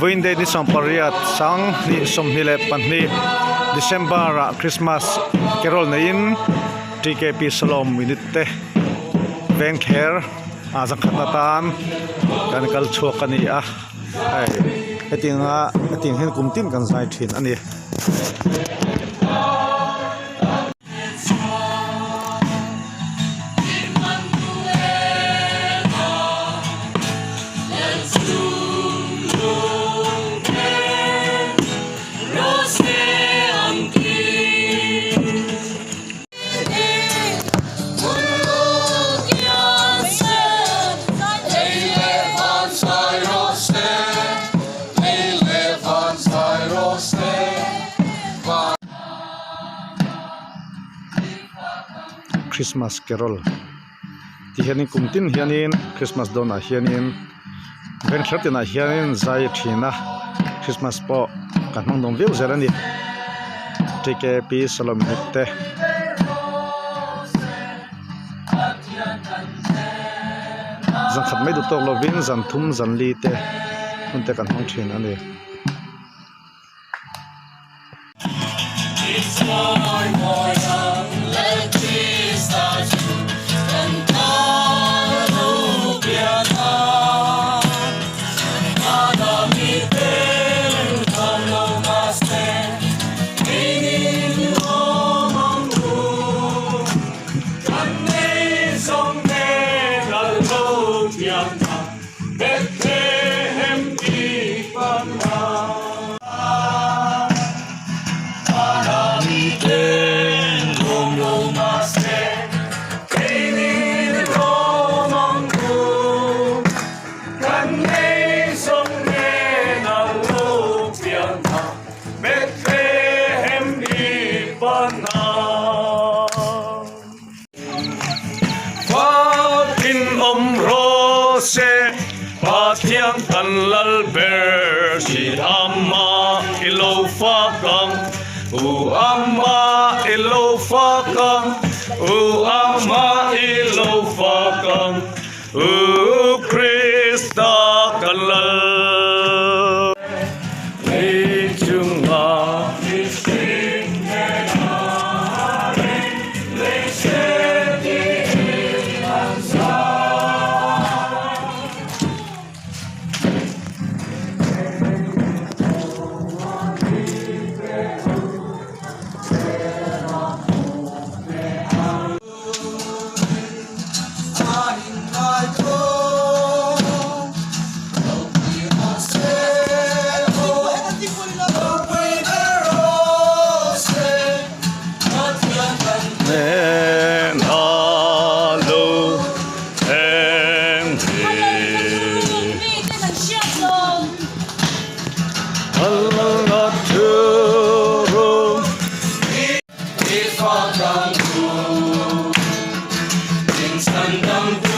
Voin Day ni Sampariat sang ni somnile panni December Christmas Carol nain TKP Salom Minute Bank Hair Azang Khatatan kan kal chokani ai ating hen kumtin kan sai thin ani Christmas Carol ti hianin kumtin hianin Christmas dona hianin ventratina hianin zai thina Christmas po kan mang dong vil zerani TKP Salom Minute zang khat mai du tok lovin zan thum zan li te unte kan hong thin ani Pathian tan lal ber si amma ilo fakang amma ilo fakang amma ilo fakang Krista kalal leichunga Instant